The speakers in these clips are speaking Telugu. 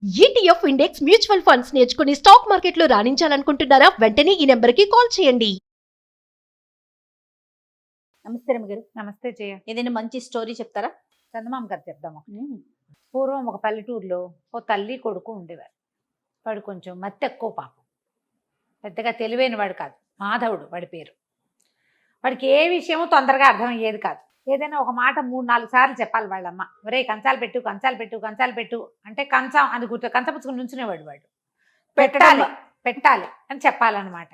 ఈటీఎఫ్ ఇండెక్స్ మ్యూచువల్ ఫండ్స్ నేర్చుకుని స్టాక్ మార్కెట్లో రాణించాలనుకుంటున్నారా? వెంటనే ఈ నెంబర్కి కాల్ చేయండి. నమస్తే రమ్మగారు. నమస్తే జయ. ఏదైనా మంచి స్టోరీ చెప్తారా? చందమామ కథ చెప్దాము. పూర్వం ఒక పల్లెటూరులో ఓ తల్లి కొడుకు ఉండేవారు. వాడు కొంచెం మత్తు ఎక్కువ, పాపం పెద్దగా తెలివైన వాడు కాదు. మాధవుడు వాడి పేరు. వాడికి ఏ విషయమో తొందరగా అర్థమయ్యేది కాదు. ఏదైనా ఒక మాట 3-4 సార్లు చెప్పాలి వాళ్ళమ్మ. ఒరే కంచాలు పెట్టు, కంచాలు పెట్టు, కంచాలు పెట్టు అంటే కంచం అని కంచపుచ్చుకుని నుంచునేవాడు. వాడు పెట్టాలి పెట్టాలి అని చెప్పాలన్నమాట.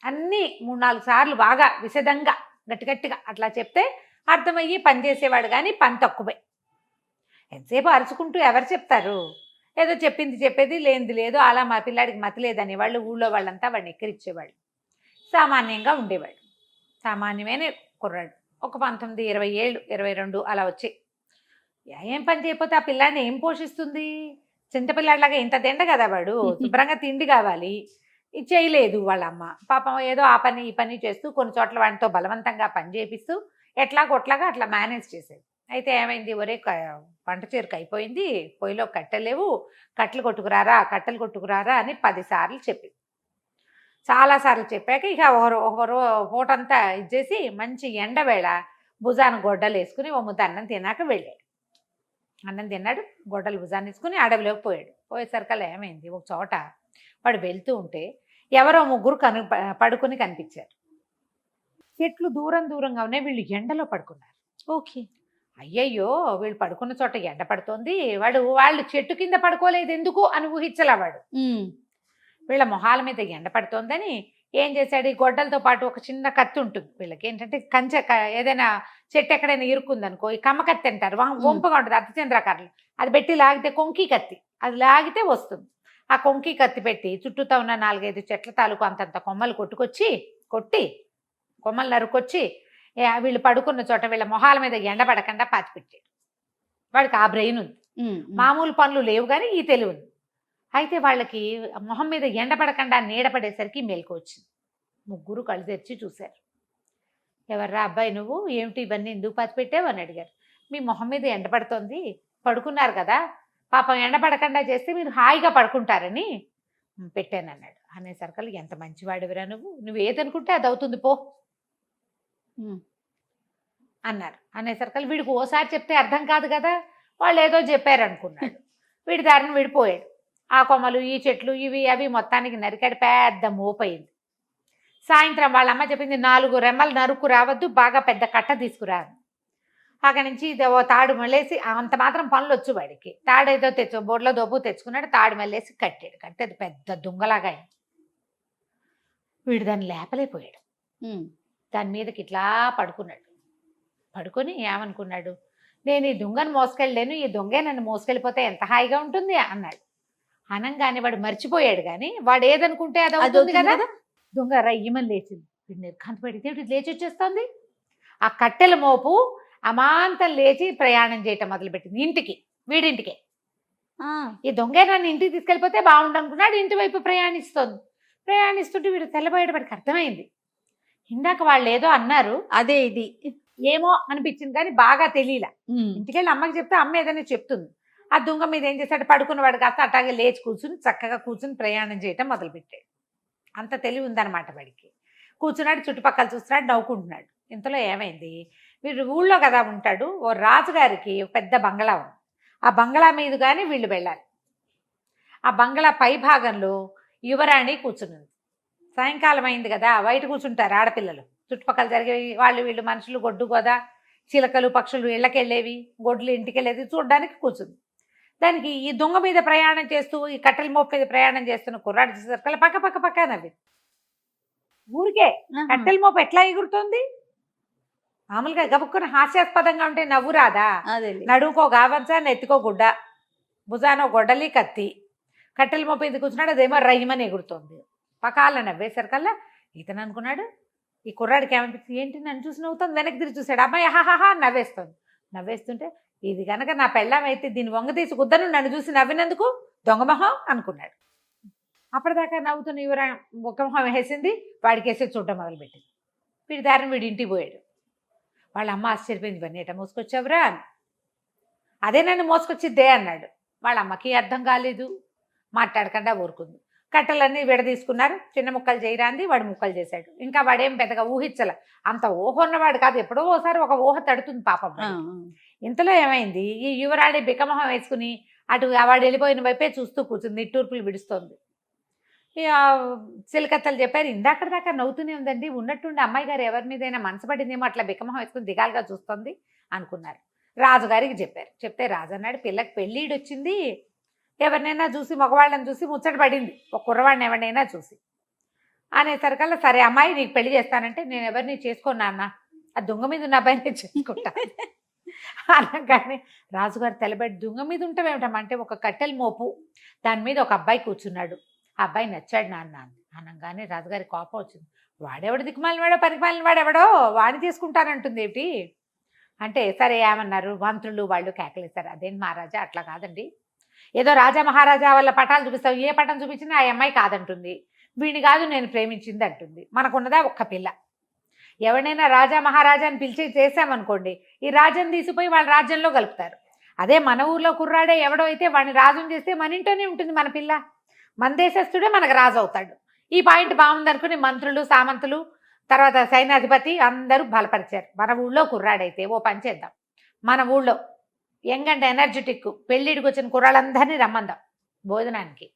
అన్నీ 3-4 సార్లు బాగా విశదంగా గట్టిగట్టిగా అట్లా చెప్తే అర్థమయ్యి పనిచేసేవాడు. కానీ పని తక్కువే. ఎంతసేపు అరుచుకుంటూ ఎవరు చెప్తారు? ఏదో చెప్పింది చెప్పేది, లేనిది లేదు. అలా మా పిల్లాడికి మతి లేదని వాళ్ళు ఊళ్ళో వాళ్ళంతా వాడిని ఎక్కిరిచ్చేవాళ్ళు. సామాన్యంగా ఉండేవాడు. సామాన్యమైన కుర్రాడు. ఒక 19-20 ఏళ్ళు, 22 అలా వచ్చి ఏం పని చేయకపోతే ఆ పిల్లాడిని ఏం పోషిస్తుంది? చింతపిల్లాడిలాగా ఇంత తిండ కదా వాడు. శుభ్రంగా తిండి కావాలి. ఇది చేయలేదు వాళ్ళమ్మ. పాపం ఏదో ఆ పని ఈ పని చేస్తూ కొన్ని చోట్ల వాడితో బలవంతంగా పని చేపిస్తూ ఎట్లాగొట్లాగా అట్లా మేనేజ్ చేసేది. అయితే ఏమైంది? ఒరే వంట చేరుకు అయిపోయింది, పొయ్యిలో కట్టెలేవు, కట్టెలు కొట్టుకురారా అని 10 సార్లు చెప్పింది. చాలాసార్లు చెప్పాక ఇక ఒకరు పూటంతా ఇచ్చేసి మంచి ఎండవేళ భుజాన్ని గొడ్డలు వేసుకుని ఓ ముద్ద అన్నం తిన్నాక వెళ్ళాడు. అన్నం తిన్నాడు, గొడ్డలు భుజాన్ని వేసుకుని అడవిలోకి పోయాడు. పోయేసరికల్లా ఏమైంది? ఒక చోట వాడు వెళ్తూ ఉంటే ఎవరో ముగ్గురు పడుకుని కనిపించారు. చెట్లు దూరంగా ఉన్నాయి. వీళ్ళు ఎండలో పడుకున్నారు. ఓకే. అయ్యయ్యో, వీళ్ళు పడుకున్న చోట ఎండ పడుతోంది. వాళ్ళు చెట్టు కింద పడుకోలేదు ఎందుకు అని ఊహించలా వాడు. వీళ్ళ మొహాల మీద ఎండ పడుతోందని ఏం చేశాడు? ఈ గొడ్డలతో పాటు ఒక చిన్న కత్తి ఉంటుంది వీళ్ళకి. ఏంటంటే కంచె ఏదైనా చెట్టు ఎక్కడైనా ఇరుక్కుందనుకో, ఈ కమ్మ కత్తి అంటారు, వంపుగా ఉంటుంది, అర్ధచంద్రాకారులు. అది పెట్టి లాగితే కొంకి కత్తి, అది లాగితే వస్తుంది. ఆ కొంకి కత్తి పెట్టి చుట్టూతో ఉన్న 4-5 చెట్ల తాలూకు అంతంత కొమ్మలు కొట్టి కొమ్మలు నరుకొచ్చి వీళ్ళు పడుకున్న చోట వీళ్ళ మొహాల మీద ఎండ పడకుండా పాతిపెట్టాడు. వాడికి ఆ బ్రెయిన్ ఉంది. మామూలు పనులు లేవు కానీ ఈ తెలివి ఉంది. అయితే వాళ్ళకి మొహం మీద ఎండ పడకుండా నీడ పడేసరికి మెలకు వచ్చింది. ముగ్గురు కళ్ళు తెరిచి చూశారు. ఎవర్రా అబ్బాయి నువ్వు? ఏమిటి ఇవన్నీ ఎందుకు పాతిపెట్టావు అని అడిగారు. మీ మొహం మీద ఎండ పడుతోంది, పడుకున్నారు కదా, పాపం ఎండ పడకుండా చేస్తే మీరు హాయిగా పడుకుంటారని పెట్టానన్నాడు. అనేసరికల్ ఎంత మంచివాడివిరా నువ్వు ఏదనుకుంటే అది అవుతుంది పో అన్నారు. అనేసరికల్ వీడికి ఓసారి చెప్తే అర్థం కాదు కదా, వాళ్ళు ఏదో చెప్పారు అనుకున్నాడు. వీడి దారిని విడిపోయాడు. ఆ కొమ్మలు, ఈ చెట్లు, ఇవి అవి మొత్తానికి నరికాడు. పెద్ద మోపయింది. సాయంత్రం వాళ్ళమ్మ చెప్పింది 4 రెమ్మలు నరుకు రావద్దు, బాగా పెద్ద కట్ట తీసుకురా. అక్కడి నుంచి ఓ తాడు మళ్ళేసి, అంత మాత్రం పనులు వచ్చు వాడికి. తాడు ఏదో బోర్లో దోపు తెచ్చుకున్నాడు. తాడు మళ్ళేసి కట్టాడు. కట్టేది పెద్ద దుంగలాగా అయింది. వీడు దాన్ని లేపలేకపోయాడు. దాని మీదకి ఇట్లా పడుకొని ఏమనుకున్నాడు? నేను ఈ దొంగను మోసుకెళ్ళలేను, ఈ దొంగే నన్ను మోసుకెళ్ళిపోతే ఎంత హాయిగా ఉంటుంది అన్నాడు. అనంగానే వాడు మర్చిపోయాడు. కానీ వాడు ఏదనుకుంటే అది అవుతుంది కదా. దొంగ రయ్యమని లేచింది. వీడు నిర్ఘాంత పడితే లేచి వచ్చేస్తుంది. ఆ కట్టెల మోపు అమాంతం లేచి ప్రయాణం చేయటం మొదలుపెట్టింది వీడింటికే. ఈ దొంగే నన్ను ఇంటికి తీసుకెళ్ళిపోతే బాగుండు అనుకున్నాడు. ఇంటి వైపు ప్రయాణిస్తుంటే వీడు తెల్లబోయాడు. వాడికి అర్థమైంది, ఇందాక వాళ్ళు ఏదో అన్నారు, అదే ఇది ఏమో అనిపించింది కానీ బాగా తెలియలా. ఇంటికెళ్ళి అమ్మకి చెప్తే అమ్మ ఏదైనా చెప్తుంది. ఆ దొంగ మీద ఏం చేశాడు? పడుకున్నవాడు కాస్త అట్లాగే లేచి చక్కగా కూర్చుని ప్రయాణం చేయటం మొదలుపెట్టాడు. అంత తెలివి ఉందన్నమాట వాడికి. కూర్చున్నాడు, చుట్టుపక్కల చూస్తున్నాడు, నవ్వుకుంటున్నాడు. ఇంతలో ఏమైంది? వీడు ఊళ్ళో కదా ఉంటాడు. ఓ రాజుగారికి పెద్ద బంగళా ఉంది. ఆ బంగళా మీద కానీ వీళ్ళు వెళ్ళాలి. ఆ బంగళా పై భాగంలో యువరాణి కూర్చున్నది. సాయంకాలం అయింది కదా, బయట కూర్చుంటారు ఆడపిల్లలు. చుట్టుపక్కల జరిగేవి వీళ్ళు మనుషులు, గొడ్డు గోద, చిలకలు, పక్షులు ఇళ్ళకెళ్ళేవి, గొడ్లు ఇంటికెళ్ళేది చూడడానికి కూర్చుంది. దానికి ఈ దొంగ మీద ప్రయాణం చేస్తూ, ఈ కట్టెల మోపు మీద ప్రయాణం చేస్తున్న కుర్రాడు చూసేసరికి పక్క నవ్వి. ఊరికే కట్టెల మోపు ఎట్లా ఎగురుతోంది? మామూలుగా గబుక్కుని హాస్యాస్పదంగా ఉంటే నవ్వు రాదా? నడువుకో గావంచ, నెత్తికో గుడ్డ, భుజానో గొడ్డలి, కత్తి. కట్టెల మోపు మీద కూర్చున్నాడు, అదేమో రయ్యమని ఎగురుతోంది. పకాల నవ్వేసరికల్లా ఇతను అనుకున్నాడు, ఈ కుర్రాడికి ఏమనిపించింది? ఏంటి నన్ను చూసి నవ్వుతుంది? వెనక్కి తిరిగి చూశాడు. అమ్మాయి హాహాహా నవ్వేస్తుంది. నవ్వేస్తుంటే ఇది కనుక నా పెళ్ళాం అయితే దీన్ని వంగ తీసి గుద్దను నన్ను చూసి నవ్వినందుకు దొంగమొహం అనుకున్నాడు. అప్పటిదాకా నవ్వుతున్న యువరా ఒక మొహం వేసింది, వాడికి వేసి చూడటం మొదలుపెట్టింది. వీడి దారిని వీడి ఇంటికి పోయాడు. వాళ్ళ అమ్మ ఆశ్చర్యపోయింది, ఇవన్నీ ఎట మోసుకొచ్చావురా అని. అదే నన్ను మోసుకొచ్చిద్దే అన్నాడు. వాళ్ళ అమ్మకి అర్థం కాలేదు. మాట్లాడకుండా ఊరుకుంది. కట్టెలన్నీ విడదీసుకున్నారు. చిన్న ముక్కలు చేయరాంది, వాడు ముక్కలు చేశాడు. ఇంకా వాడేం పెద్దగా ఊహించలే, అంత ఊహ ఉన్నవాడు కాదు. ఎప్పుడో ఓసారి ఒక ఊహ తడుతుంది పాపం వాడికి. ఇంతలో ఏమైంది, ఈ యువరాణి బిక్కమొహం వేసుకుని అటు వాడు వెళ్ళిపోయిన వైపే చూస్తూ కూర్చుంది, నిట్టూర్పులు విడుస్తోంది. ఇక చిలకత్తలు చెప్పారు, ఇందాక దాకా నవ్వుతూనే ఉందండి, ఉన్నట్టుండి అమ్మాయి గారు ఎవరి మీదైనా మనసు పడిందేమో అట్లా బిక్కమొహం వేసుకుని దిగాలుగా చూస్తుంది అనుకున్నారు. రాజుగారికి చెప్పారు. చెప్తే రాజు అన్నాడు, పిల్లకి పెళ్ళిడు వచ్చింది, ఎవరినైనా చూసి మగవాళ్ళని చూసి ముచ్చట పడింది, ఒక కుర్రవాడిని ఎవరినైనా చూసి అనేసరికల్లా, సరే అమ్మాయి నీకు పెళ్లి చేస్తానంటే నేను ఎవరిని చేసుకోనా అన్న, ఆ దొంగ మీద ఉన్న అబ్బాయిని చేసుకుంటా అనగానే రాజుగారు తెలబెట్టి, దొంగ మీద ఉంటామేమిటమ్మా అంటే, ఒక కట్టెల మోపు దాని మీద ఒక అబ్బాయి కూర్చున్నాడు, ఆ అబ్బాయి నచ్చాడు నాన్న అనగానే రాజుగారి కోపం వచ్చింది. వాడెవడు దిక్కుమాలిన వాడో పరిపాలన వాడెవడో వాడిని తీసుకుంటానంటుంది ఏమిటి అంటే, సరే ఏమన్నారు, మంత్రులు వాళ్ళు కేకలేస్తారు. అదేంటి మహారాజా అట్లా కాదండి, ఏదో రాజా మహారాజా వాళ్ళ పటాలు చూపిస్తావు, ఏ పటం చూపించినా ఆ అమ్మాయి కాదంటుంది, వీడిని కాదు నేను ప్రేమించింది అంటుంది. మనకున్నదా ఒక్క పిల్ల, ఎవరినైనా రాజా మహారాజా అని పిలిచి చేసామనుకోండి, ఈ రాజ్యం తీసిపోయి వాళ్ళ రాజ్యంలో కలుపుతారు. అదే మన ఊర్లో కుర్రాడే ఎవడో అయితే వాడిని రాజుని చేస్తే మన ఇంట్లోనే ఉంటుంది మన పిల్ల, మన దేశస్తుడే మనకు రాజు అవుతాడు. ఈ పాయింట్ బాగుందనుకుని మంత్రులు సామంతులు తర్వాత సైన్యాధిపతి అందరూ బలపరిచారు. మన ఊళ్ళో కుర్రాడైతే ఓ పని చేద్దాం, మన ఊళ్ళో యంగంటే ఎనర్జెటిక్ పెళ్ళిడికి వచ్చిన కుర్రాళ్ళందరినీ రమ్మందాం భోజనానికి,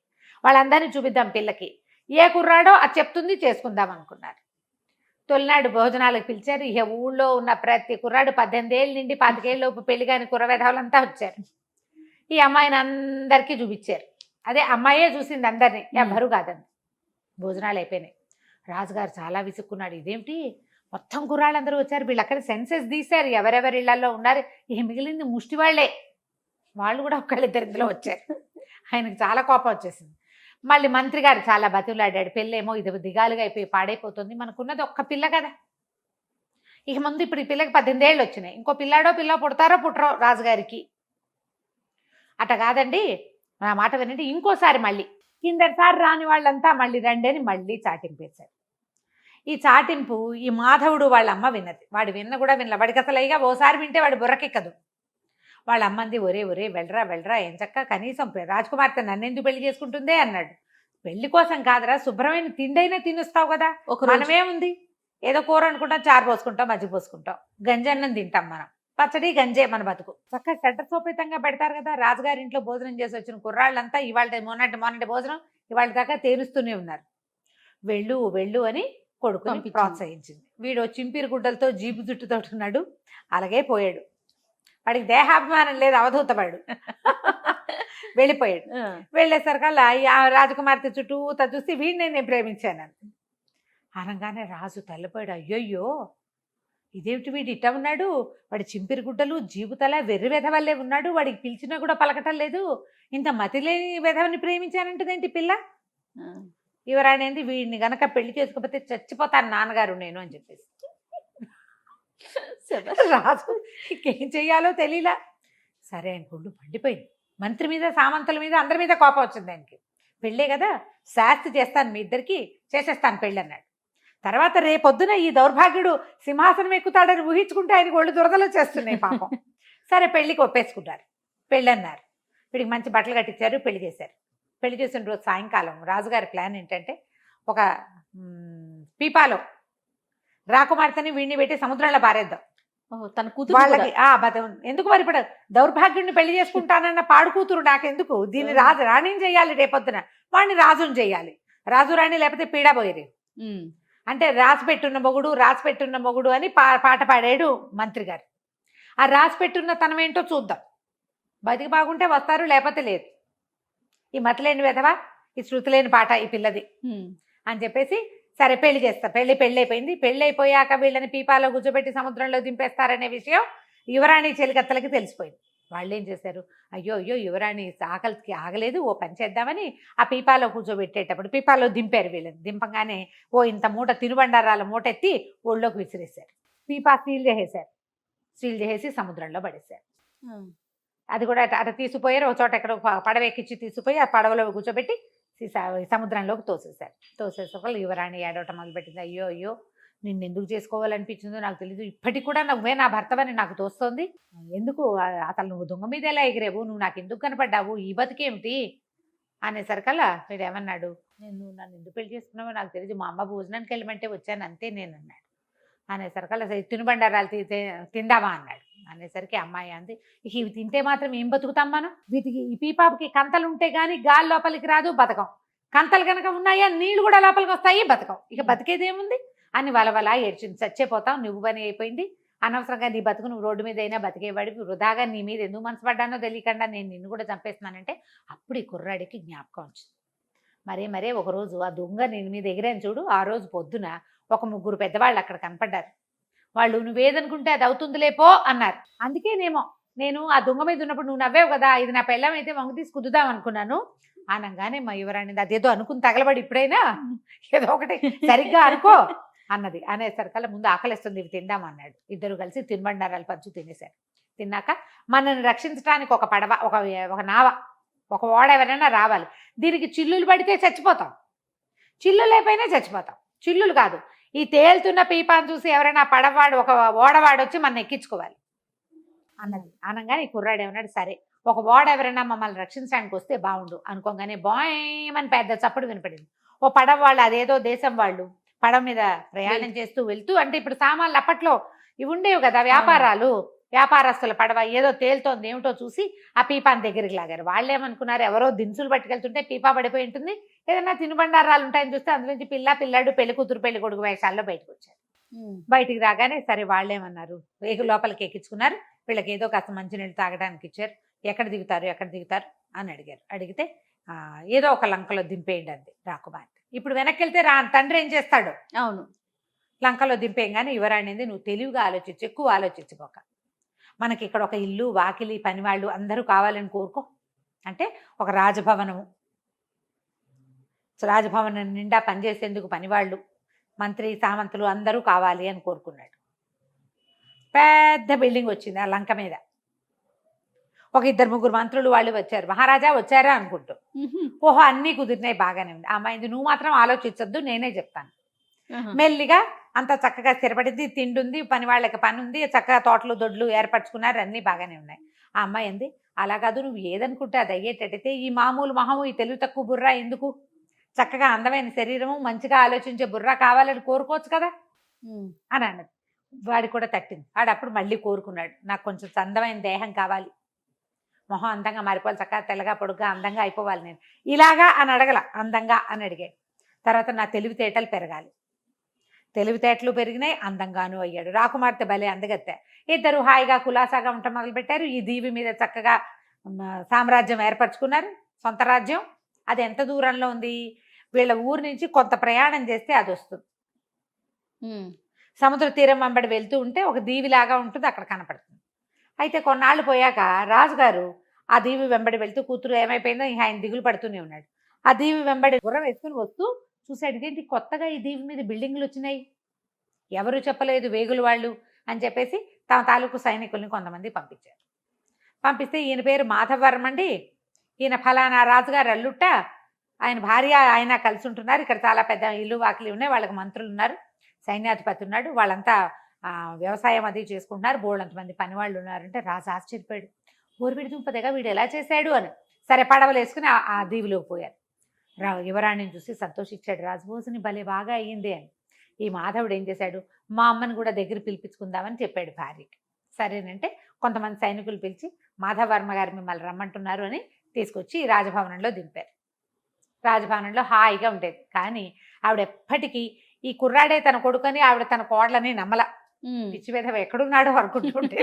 వాళ్ళందరినీ చూపిద్దాం పిల్లకి, ఏ కుర్రాడో అది చెప్తుంది చేసుకుందాం అనుకున్నారు. తొలినాడు భోజనాలకు పిలిచారు. ఇక ఊళ్ళో ఉన్న ప్రతి కుర్రాడు 18 ఏళ్ళ నుండి 25 ఏళ్ళలోపు పెళ్లి కాని కుర్రవేధవులంతా వచ్చారు. ఈ అమ్మాయిని అందరికీ చూపించారు. అదే అమ్మాయే చూసింది అందరినీ, ఎవ్వరూ కాదండి. భోజనాలు అయిపోయినాయి. రాజుగారు చాలా విసుక్కున్నాడు, ఇదేమిటి మొత్తం కుర్రాళ్ళందరూ వచ్చారు, వీళ్ళు అక్కడ సెన్సెస్ తీశారు ఎవరెవరి ఇళ్లలో ఉన్నారు, ఇక మిగిలింది ముష్టి వాళ్ళే, వాళ్ళు కూడా ఒకళ్ళిద్దరిలో వచ్చారు. ఆయనకు చాలా కోపం వచ్చేసింది. మళ్ళీ మంత్రి గారు చాలా బతులాడాడు, పెళ్ళేమో ఇది దిగాలుగా అయిపోయి పాడైపోతుంది, మనకున్నది ఒక్క పిల్ల కదా, ఇక ముందు ఇప్పుడు ఈ పిల్లకి 18 ఏళ్ళు వచ్చినాయి, ఇంకో పిల్లాడో పిల్ల పుడతారో పుట్టరో రాజుగారికి, అట కాదండి నా మాట వినండి, ఇంకోసారి మళ్ళీ కిందసారి రాని వాళ్ళంతా మళ్ళీ రండి అని మళ్ళీ చాటింపేశారు. ఈ చాటింపు ఈ మాధవుడు వాళ్ళ అమ్మ విన్నది. వాడు విన్న కూడా వినలే, వాడికి అసలు అయ్యగా ఓసారి వింటే వాడు బుర్రకెక్కదు. వాళ్ళ అమ్మంది, ఒరే ఒరే వెళ్ళరా వెళ్ళరా, ఏం చక్క కనీసం రాజకుమార్తె నన్నెందుకు పెళ్లి చేసుకుంటుందే అన్నాడు. పెళ్లి కోసం కాదురా, శుభ్రమైన తిండైనా తినొస్తావు కదా, మనమేముంది ఏదో కూర అనుకుంటాం, చారు పోసుకుంటాం, మజ్జిగ పోసుకుంటాం, గంజన్నం తింటాం మనం, పచ్చడి గంజే మన బతుకు, చక్కగా చట్టసోపేతంగా పెడతారు కదా. రాజుగారి ఇంట్లో భోజనం చేసి వచ్చిన కుర్రాళ్ళంతా ఇవాళ మొన్నటి భోజనం ఇవాళ దాకా తేరుస్తూనే ఉన్నారు. వెళ్ళు వెళ్ళు అని కొడుకుని ప్రోత్సహించింది. వీడు చింపిరి గుడ్డలతో జీపు జుట్టుతో ఉన్నాడు, అలాగే పోయాడు. వాడికి దేహాభిమానం లేదు, అవధూతవాడు. వెళ్ళిపోయాడు. వెళ్ళేసరికల్లా ఆ రాజకుమార్తె చుట్టూ చూసి వీడిని నేను ప్రేమించాను అనగానే రాజు తల్లిపోయాడు. అయ్యయ్యో ఇదేమిటి వీడు ఇట్ట ఉన్నాడు, వాడి చింపిరి గుడ్డలు జీబుతల వెర్రి వెధవల్లే ఉన్నాడు, వాడికి పిలిచినా కూడా పలకటం లేదు, ఇంత మతి లేని వెధవని ప్రేమించానంటుందేంటి పిల్ల. యువరాణి వీడిని గనక పెళ్లి చేసుకోకపోతే చచ్చిపోతాను నాన్నగారు నేను అని చెప్పేసి. రాజు ఇంకేం చెయ్యాలో తెలియలా. సరే ఆయన గుండు మండిపోయింది. మంత్రి మీద సామంతుల మీద అందరి మీద కోపం వచ్చింది ఆయనకి. పెళ్ళే కదా, శాస్తి చేస్తాను మీ ఇద్దరికి, చేసేస్తాను పెళ్ళి అన్నాడు. తర్వాత రేపొద్దున ఈ దౌర్భాగ్యుడు సింహాసనం ఎక్కుతాడని ఊహించుకుంటే ఆయనకు ఒళ్ళు దురదలు చేస్తున్నాయి పాపం. సరే పెళ్ళికి ఒప్పేసుకుంటారు, పెళ్ళి అన్నారు. వీడికి మంచి బట్టలు కట్టించారు, పెళ్లి చేశారు. పెళ్లి చేసిన రోజు సాయంకాలం రాజుగారి ప్లాన్ ఏంటంటే, ఒక పీపాలో రాకుమార్తెని వీడిని పెట్టి సముద్రంలో పారేద్దాం, తన కూతురు వాళ్ళకి ఎందుకు మరి ఇప్పుడు దౌర్భాగ్యుడిని పెళ్లి చేసుకుంటానన్న పాడు కూతురు నాకెందుకు, దీన్ని రాణిని చెయ్యాలి, రేపొద్దున వాడిని రాజుని చెయ్యాలి, రాజు రాణి లేకపోతే పీడా పోయేది అంటే రాసి పెట్టున్న మొగుడు అని పాట పాడాడు మంత్రి గారు. ఆ రాసి పెట్టున్న తనం ఏంటో చూద్దాం, బతికి బాగుంటే వస్తారు లేకపోతే లేదు, ఈ మతలేని వెధవా ఈ శృతి లేని పాట ఈ పిల్లది అని చెప్పేసి సరే పెళ్లి చేస్తా. పెళ్లి అయిపోయింది. పెళ్లి అయిపోయాక వీళ్ళని పీపాలో కూర్చోబెట్టి సముద్రంలో దింపేస్తారనే విషయం యువరాణి చెలికత్తలకి తెలిసిపోయింది. వాళ్ళు ఏం చేశారు, అయ్యో యువరాణి ఆకలికి ఆగలేదు, ఓ పని చేద్దామని ఆ పీపాలో కూర్చోబెట్టేటప్పుడు పీపాలో దింపారు. వీళ్ళని దింపగానే ఓ ఇంత మూట తినుబండారాల మూట ఎత్తి ఒళ్ళోకి విసిరేశారు. పీపా సీల్ చేసేసి సముద్రంలో పడేశారు. అది కూడా అటు తీసుకుపోయారు, ఒక చోట ఎక్కడ పడవెక్కించి తీసుకుపోయి ఆ పడవలో కూర్చోబెట్టి సముద్రంలోకి తోసేసరికి యువరాణి ఏడవటం మొదలుపెట్టింది. అయ్యో నిన్నెందుకు చేసుకోవాలనిపించిందో నాకు తెలీదు, ఇప్పటికి కూడా నువ్వే నా భర్తవని నాకు తోస్తోంది, ఎందుకు అసలు నువ్వు దొంగ మీద ఎలా ఎగిరేవు, నువ్వు నాకు ఎందుకు కనపడ్డావు, ఈ బతికేమిటి అనేసరికల్లా వీడు ఏమన్నాడు, నేను నన్ను ఎందుకు పెళ్లి చేసుకున్నావో నాకు తెలియదు, మా అమ్మ భోజనానికి వెళ్ళమంటే వచ్చాను అంతే నేను అన్నాడు. అనేసరికల్లా సరే తినుబండారాలు తిందామా అన్నాడు. అనేసరికి అమ్మాయి అంది, ఇక ఇవి తింటే మాత్రం ఏం బతుకుతాం మనం, వీటికి ఈ పీపాపుకి కంతలు ఉంటే గానీ గాలి లోపలికి రాదు, బతకం. కంతలు కనుక ఉన్నాయా నీళ్లు కూడా లోపలికి వస్తాయి, బతకం. ఇక బతికేదేముంది అని వలవలా ఏడ్చింది. చచ్చిపోతాం, నువ్వు పని అయిపోయింది, అనవసరంగా నీ బతుకు నువ్వు రోడ్డు మీద అయినా బతికేవాడివి, వృధాగా నీ మీద ఎందుకు మనసు పడ్డానో తెలియకుండా నేను నిన్ను కూడా చంపేస్తున్నానంటే అప్పుడు ఈ కుర్రాడికి జ్ఞాపకం వచ్చింది. మరే ఒకరోజు ఆ దొంగ నేను మీద ఎగిరాను చూడు, ఆ రోజు పొద్దున ఒక 3 పెద్దవాళ్ళు అక్కడ కనపడ్డారు. వాళ్ళు నువ్వేదనుకుంటే అది అవుతుందిలేపో అన్నారు. అందుకేనేమో నేను ఆ దొంగ మీద ఉన్నప్పుడు నువ్వు నవ్వేవు కదా, ఇది నా పెళ్ళం అయితే వంగు తీసి కుదుదాం అనుకున్నాను అనగానే మా యువరాణి అదేదో అనుకుని తగలబడి ఇప్పుడైనా ఏదో ఒకటి సరిగ్గా అనుకో అన్నది. అనేసరికల్లా ముందు ఆకలిస్తుంది ఇవి తిందామన్నాడు. ఇద్దరు కలిసి తినుబండారాలు పంచు తినేశారు. తిన్నాక మనల్ని రక్షించడానికి ఒక పడవ, ఒక నావ, ఒక ఓడ ఎవరైనా రావాలి. దీనికి చిల్లులు పడితే చచ్చిపోతాం, చిల్లు లేకపోయినా చచ్చిపోతాం. చిల్లులు కాదు, ఈ తేలుతున్న పీపాను చూసి ఎవరైనా పడవాడు ఒక ఓడవాడు వచ్చి మన ఎక్కించుకోవాలి అన్నది. అనగానే ఈ కుర్రాడు ఏమన్నాడు, సరే ఒక ఓడ ఎవరైనా మమ్మల్ని రక్షించడానికి వస్తే బాగుండు అనుకోగానే బాయమని పెద్ద చప్పుడు వినపడింది. ఓ పడవ వాళ్ళు, అదేదో దేశం వాళ్ళు పడవ మీద ప్రయాణం చేస్తూ వెళ్తూ, అంటే ఇప్పుడు సామాన్లు అప్పట్లో ఇవి ఉండేవి కదా, వ్యాపారస్తుల పడవ ఏదో తేలుతోంది ఏమిటో చూసి ఆ పీపాని దగ్గరికి లాగారు. వాళ్ళు ఏమనుకున్నారు, ఎవరో దినుసులు పట్టుకెళ్తుంటే పీపా పడిపోయి ఉంటుంది, ఏదైనా తినుబండారాలు ఉంటాయని చూస్తే అందులోంచి పిల్లాడు పెళ్లి కూతురు పెళ్లి కొడుకు వేషాల్లో బయటకు వచ్చారు. బయటికి రాగానే సరే వాళ్ళేమన్నారు, వేగు లోపలికి ఎక్కించుకున్నారు. వీళ్ళకి ఏదో కాస్త మంచినీళ్ళు తాగడానికి ఇచ్చారు. ఎక్కడ దిగుతారు అని అడిగారు. అడిగితే ఏదో ఒక లంకలో దింపేయండి అంది రాకుమార్తె. ఇప్పుడు వెనక్కి వెళ్తే తండ్రి ఏం చేస్తాడు, అవును లంకలో దింపేయంగానే యువరాణింది, నువ్వు తెలివిగా ఆలోచించు, ఎక్కువ ఆలోచించుకోక, మనకి ఇక్కడ ఒక ఇల్లు వాకిలి పనివాళ్ళు అందరూ కావాలని కోరుకో. అంటే ఒక రాజభవనము నిండా పనిచేసేందుకు పనివాళ్ళు, మంత్రి సామంతులు అందరూ కావాలి అని కోరుకున్నాడు. పెద్ద బిల్డింగ్ వచ్చింది ఆ లంక మీద. ఒక 2-3 మంత్రులు వాళ్ళు వచ్చారు. మహారాజా వచ్చారా అనుకుంటూ. ఓహో అన్నీ కుదిరినాయి, బాగానే ఉంది. అమ్మాయింది, నువ్వు మాత్రం ఆలోచించొద్దు, నేనే చెప్తాను. మెల్లిగా అంత చక్కగా స్థిరపడింది, తిండి ఉంది, పని వాళ్ళకి పని ఉంది, చక్కగా తోటలు దొడ్లు ఏర్పరచుకున్నారు, అన్నీ బాగానే ఉన్నాయి. ఆ అమ్మాయి అంది, అలా కాదు, నువ్వు ఏదనుకుంటే అది అయ్యేటట్టయితే ఈ మామూలు మహము, ఈ తెలివి తక్కువ బుర్రా ఎందుకు, చక్కగా అందమైన శరీరము, మంచిగా ఆలోచించే బుర్రా కావాలని కోరుకోవచ్చు కదా అని అన్నది. వాడి కూడా తట్టింది. వాడు అప్పుడు మళ్ళీ కోరుకున్నాడు, నాకు కొంచెం అందమైన దేహం కావాలి, మొహం అందంగా మారిపోవాలి, చక్కగా తెల్లగా పొడుగ్గా అందంగా అయిపోవాలి, నేను ఇలాగా అని అడగల, అందంగా అని అడిగాడు. తర్వాత నా తెలివితేటలు పెరగాలి, తెలివితేటలు పెరిగినాయి, అందంగాను అయ్యాడు. రాకుమార్తె భలే అందగత్తె. ఇద్దరు హాయిగా కులాసాగా ఉండటం మొదలుపెట్టారు. ఈ దీవి మీద చక్కగా సామ్రాజ్యం ఏర్పరచుకున్నారు, సొంత రాజ్యం. అది ఎంత దూరంలో ఉంది, వీళ్ళ ఊరు నుంచి కొంత ప్రయాణం చేస్తే అది వస్తుంది. సముద్ర తీరం వెంబడి వెళ్తూ ఉంటే ఒక దీవిలాగా ఉంటుంది, అక్కడ కనపడుతుంది. అయితే కొన్నాళ్ళు పోయాక రాజుగారు ఆ దీవి వెంబడి వెళ్తూ, కూతురు ఏమైపోయిందో ఇంకా ఆయన దిగులు పడుతూనే ఉన్నాడు. ఆ దీవి వెంబడి గుర్రం వేసుకుని వస్తూ చూశాడు, ఇదేంటి కొత్తగా ఈ దీవి మీద బిల్డింగ్లు వచ్చినాయి, ఎవరు చెప్పలేదు, వేగులు వాళ్ళు అని చెప్పేసి తమ తాలూకు సైనికుల్ని కొంతమంది పంపించారు. పంపిస్తే ఈయన పేరు మాధవర్మ అండి, ఈయన ఫలానా రాజుగారు అల్లుట్ట, ఆయన భార్య ఆయన కలిసి ఉంటున్నారు, ఇక్కడ చాలా పెద్ద ఇల్లు వాకిలి ఉన్నాయి, వాళ్ళకి మంత్రులు ఉన్నారు, సైన్యాధిపతి ఉన్నాడు, వాళ్ళంతా వ్యవసాయం అది చేసుకుంటున్నారు, బోళ్ళంతమంది పని వాళ్ళు ఉన్నారంటే రాజు ఆశ్చర్యపోయాడు. ఊరివిడి దుంపదగా వీడు ఎలా చేశాడు అని. సరే పడవలు వేసుకుని ఆ దీవిలోకి పోయారు. యువరాణిని చూసి సంతోషించాడు రాజు, భోజని భలే బాగా అయ్యింది అని. ఈ మాధవుడు ఏం చేశాడు, మా అమ్మని కూడా దగ్గర పిలిపించుకుందామని చెప్పాడు భార్యకి. సరేనంటే కొంతమంది సైనికులు పిలిచి మాధవర్మ గారు మిమ్మల్ని రమ్మంటున్నారు అని తీసుకొచ్చి రాజభవనంలో దింపారు. రాజభవనంలో హాయిగా ఉండేది. కానీ ఆవిడ ఎప్పటికీ ఈ కుర్రాడే తన కొడుకని, ఆవిడ తన కోడలని నమ్మల. పిచ్చి విధవ ఎక్కడున్నాడో అనుకుంటుంటే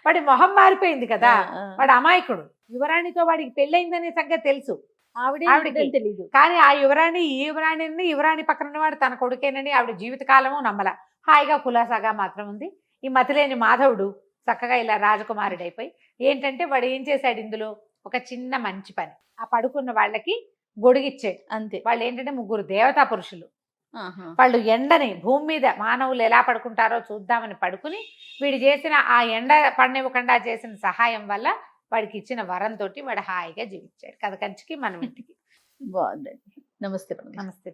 వాడి మొహం మారిపోయింది కదా, వాడు అమాయకుడు. యువరాణితో వాడికి పెళ్ళయిందనే సంగతి తెలుసు, ఆవిడకి తెలియదు. కానీ ఆ యువరాణి పక్కన ఉన్నవాడు తన కొడుకేనని ఆవిడ జీవితకాలము నమ్మల. హాయిగా కులాసాగా మాత్రం ఉంది. ఈ మతిలేని మాధవుడు చక్కగా ఇలా రాజకుమారుడైపోయి ఏంటంటే వాడు ఏం చేశాడు, ఇందులో ఒక చిన్న మంచి పని, ఆ పడుకున్న వాళ్ళకి గొడుగిచ్చాడు అంతే. వాళ్ళు ఏంటంటే 3 దేవతా పురుషులు. వాళ్ళు ఎండని భూమి మీద మానవులు ఎలా పడుకుంటారో చూద్దామని పడుకుని వీడు చేసిన ఆ ఎండ పడనివ్వకుండా చేసిన సహాయం వల్ల వాడికి ఇచ్చిన వరంతో వాడు హాయిగా జీవించాడు. కథ కంచికి మనం ఇంటికి. బాగుందండి. నమస్తే. నమస్తే.